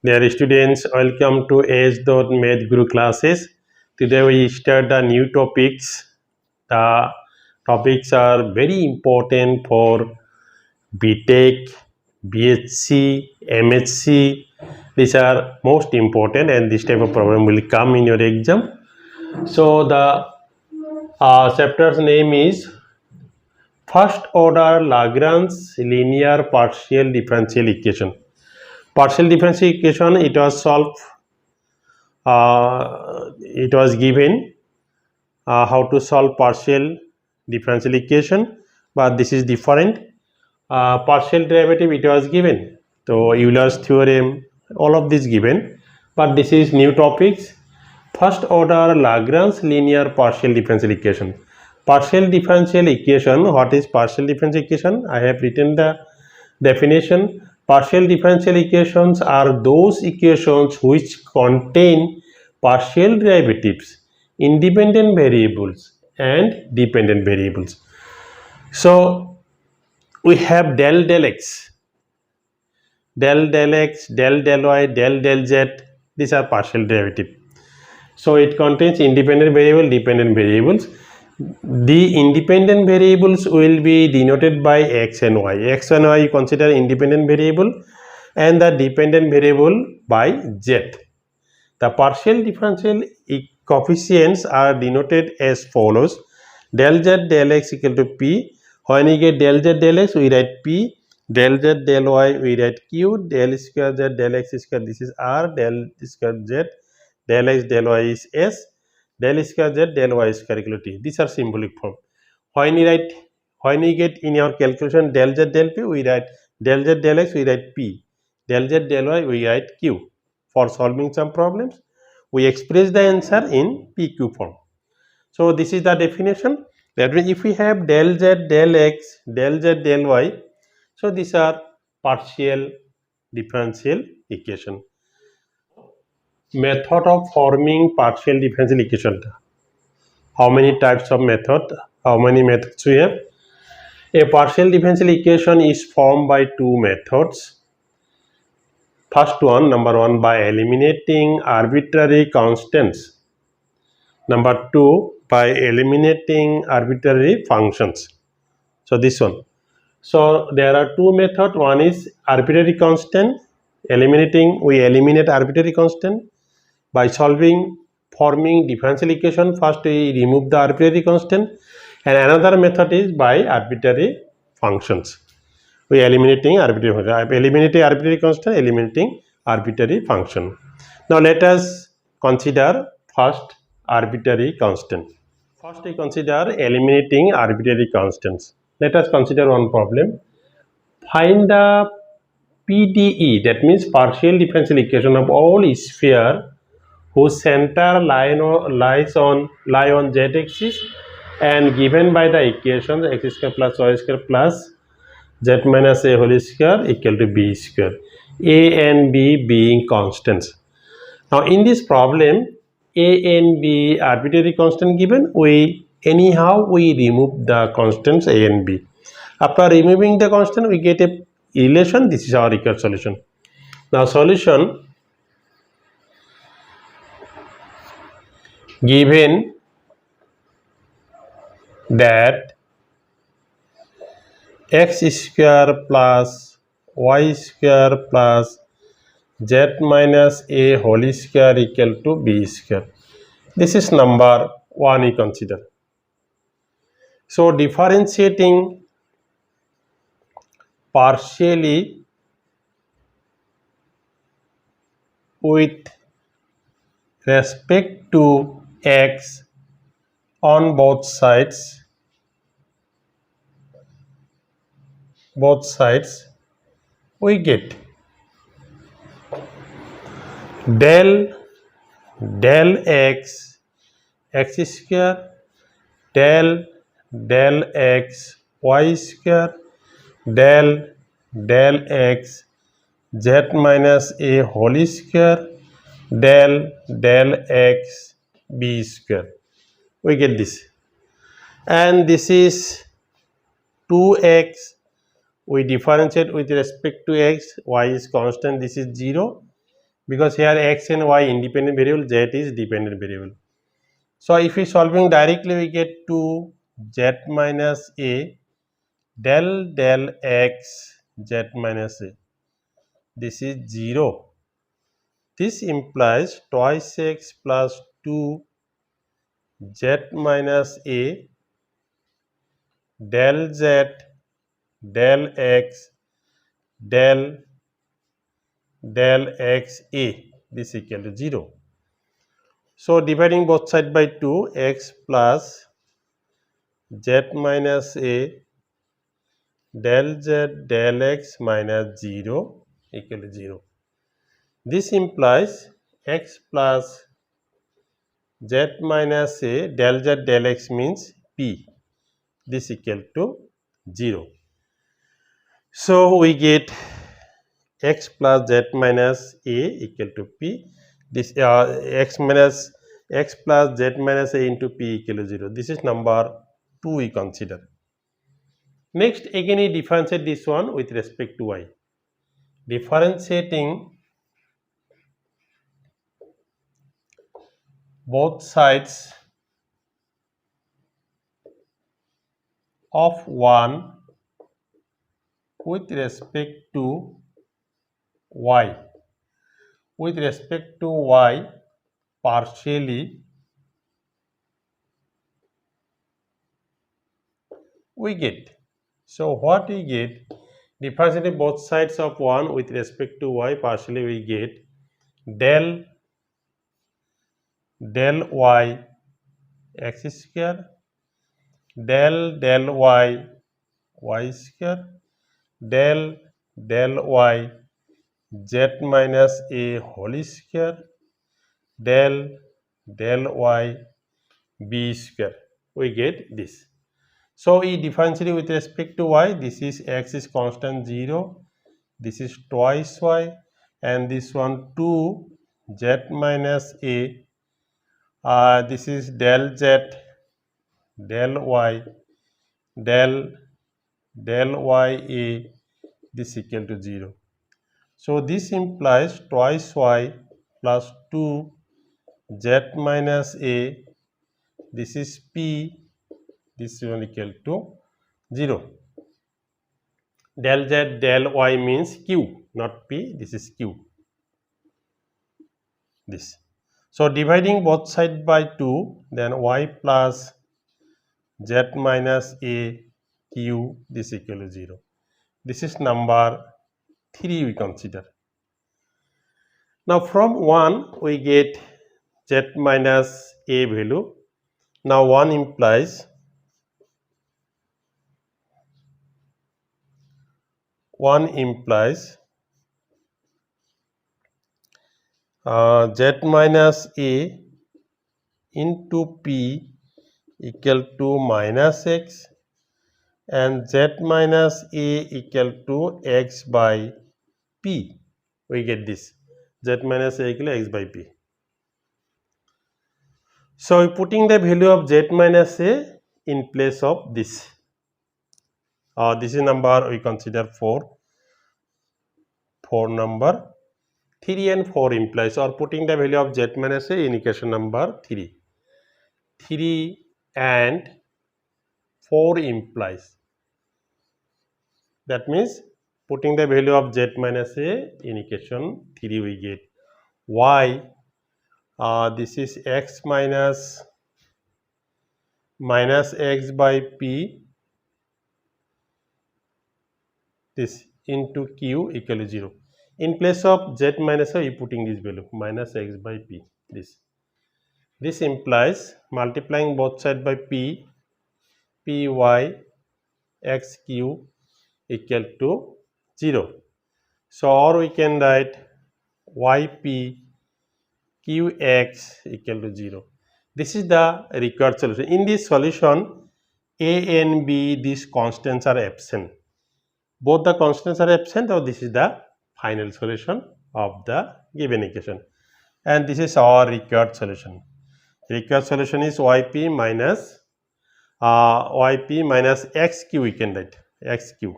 Dear students, welcome to s.mathguru classes. Today we start the new topics. The topics are very important for BTech, BHC, MHC. These are most important and this type of problem will come in your exam. So the chapter's name is First Order Lagrange Linear Partial Differential Equation. Partial differential equation, it was solved, it was given how to solve partial differential equation, but this is different. Partial derivative, it was given, so Euler's theorem, all of this given, but this is new topics. First order Lagrange linear partial differential equation. Partial differential equation, what is partial differential equation? I have written the definition. Partial differential equations are those equations which contain partial derivatives, independent variables and dependent variables. So we have del x, del x, del y, del z. These are partial derivative. So it contains independent variable, dependent variables. The independent variables will be denoted by x and y. X and y you consider independent variable and the dependent variable by z. The partial differential coefficients are denoted as follows. Del z del x equal to p. When you get del z del x, we write p. Del z del y, we write q. Del square z del x square, this is r. Del square z del x del y is s. Del square z del y square equal to t. These are symbolic form. When you get in your calculation del z del p, we write del z del x, we write p. Del z del y, we write q. For solving some problems, we express the answer in PQ form. So this is the definition. That means if we have del z del x, del z del y, so these are partial differential equation. Method of forming partial differential equation. How many types of method? How many methods we have? A partial differential equation is formed by two methods. First one, number one, by eliminating arbitrary constants. Number two, by eliminating arbitrary functions. So this one. So there are two methods. One is arbitrary constant. We eliminate arbitrary constant by forming differential equation. First we remove the arbitrary constant, and another method is by arbitrary functions. We eliminating arbitrary constant, eliminating arbitrary function. Now let us consider first arbitrary constant. First we consider eliminating arbitrary constants. Let us consider one problem. Find the PDE, that means partial differential equation of all sphere whose center lies on z-axis and given by the equations x square plus y square plus z minus a whole square equal to b square, a and b being constants. Now in this problem, a and b arbitrary constant given, we remove the constants a and b. After removing the constant, we get a relation. This is our required solution. Now solution, given that x square plus y square plus z minus a whole square equal to b square. This is number one we consider. So differentiating partially with respect to x on both sides, we get del x square, del x y square, del x z minus a whole square, del x b square. We get this, and this is 2x. We differentiate with respect to x, y is constant, this is 0, because here x and y independent variable, z is dependent variable. So if we solving directly, we get 2z minus a del x z minus a. This is 0. This implies twice x plus 2 z minus a del z del x del x a, this equal to 0. So dividing both side by 2, x plus z minus a del z del x minus 0 equal to 0. This implies x plus z minus a del z del x means p, this equal to 0. So we get x plus z minus a equal to p. This x plus z minus a into p equal to 0. This is number 2 we consider. Next, again we differentiate this one with respect to y. Differentiating both sides of 1 with respect to y. With respect to y partially, we get. So what we get, differentiating both sides of 1 with respect to y partially, we get del y x square del y y square del y z minus a whole square del y b square. We get this. So we differentiate with respect to y. This is x is constant 0. This is twice y, and this one 2 z minus a. This is del z del y del y a, this equal to 0. So this implies twice y plus 2 z minus a, this is p, this one equal to 0. Del z del y means q, not p, this is q, this. So dividing both side by 2, then y plus z minus a q, this equal to 0. This is number 3 we consider. Now from 1 we get z minus a value. Now 1 implies z minus a into p equal to minus x, and z minus a equal to x by p. We get this, z minus a equal to x by p. So putting the value of z minus a in place of this. This is number we consider 4. Number 3 and 4 implies, or putting the value of z minus a in equation number 3. 3 and 4 implies. That means putting the value of z minus a in equation 3, we get y. This is x minus x by p, this into q equal to 0. In place of z minus a, we putting this value minus x by p. This implies multiplying both sides by p, py x q equal to 0. So or we can write yp qx equal to 0. This is the required solution. In this solution, a and b, these constants are absent. Both the constants are absent, or this is the final solution of the given equation. And this is our required solution. Required solution is yp minus xq, we can write xq.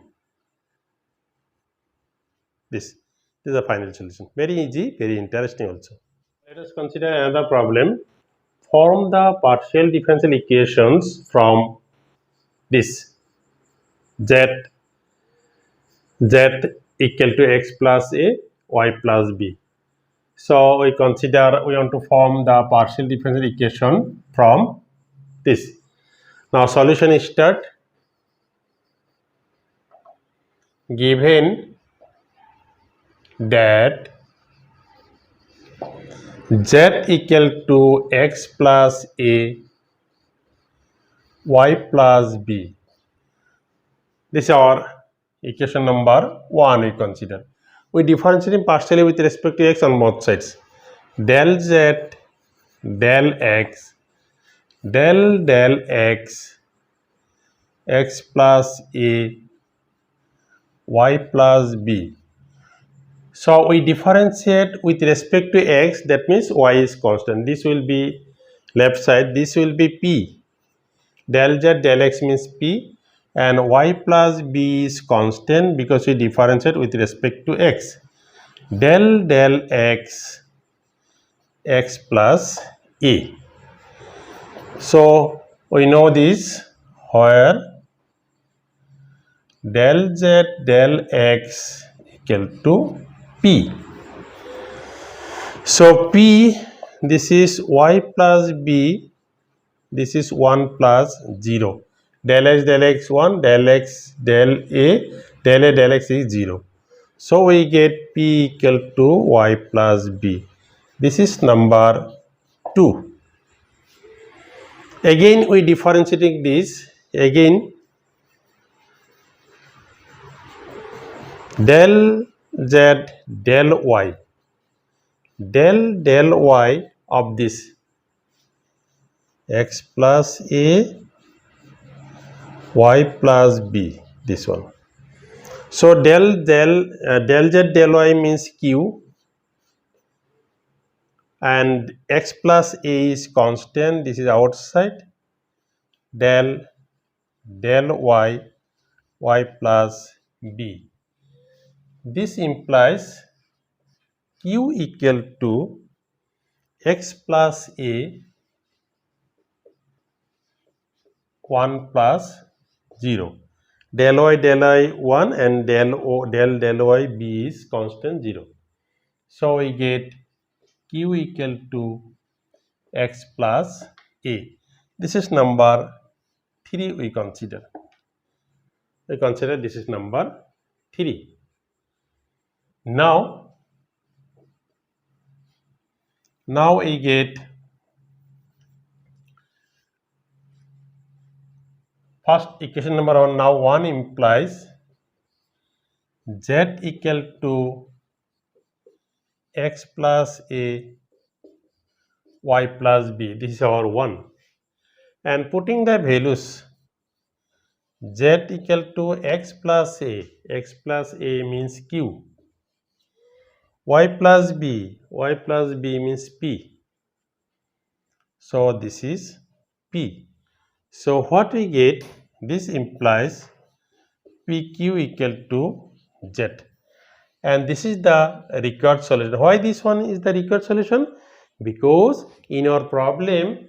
This This is the final solution. Very easy, very interesting also. Let us consider another problem. Form the partial differential equations from this z equal to x plus a, y plus b. So we want to form the partial differential equation from this. Now solution is start. Given that z equal to x plus a, y plus b. This is our equation number 1 we consider. We differentiate partially with respect to x on both sides. Del z, del x, del x, x plus a, y plus b. So we differentiate with respect to x, that means y is constant. This will be left side, this will be p. Del z del x means p, and y plus b is constant because we differentiate with respect to x. Del x, x plus a. So we know this, where del z del x equal to p. So p, this is y plus b, this is 1 plus 0. Del x 1, del x del a del x is 0. So we get p equal to y plus b. This is number 2. Again we differentiating this. Again del z del y, del y of this x plus a, y plus b, this one. So del z del y means q, and x plus a is constant, this is outside. Del y, y plus b. This implies q equal to x plus a 1 plus 0. Del y 1 and del y b is constant 0. So we get q equal to x plus a. This is number 3 we consider. We consider this is number 3. Now we get first equation number 1. Now 1 implies z equal to x plus a, y plus b. This is our 1. And putting the values, z equal to x plus a means q, y plus b means p. So this is p. So what we get, this implies pq equal to z. And this is the required solution. Why this one is the required solution? Because in our problem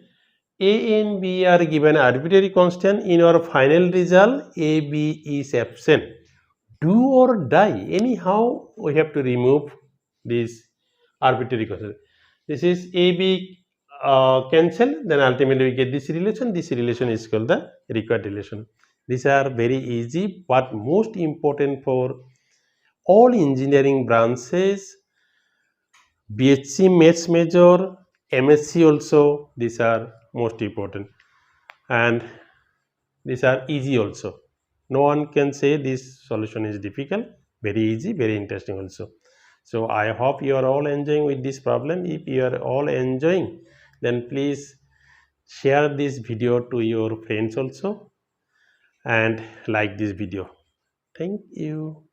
a and b are given arbitrary constant. In our final result a, b is absent. Do or die, anyhow we have to remove this arbitrary constant. This is a, b cancel, then ultimately we get this relation. This relation is called the required relation. These are very easy, but most important for all engineering branches, BHC maths major, MSc also, these are most important, and these are easy also. No one can say this solution is difficult. Very easy, very interesting also. So I hope you are all enjoying with this problem. If you are all enjoying, then please share this video to your friends also and like this video. Thank you.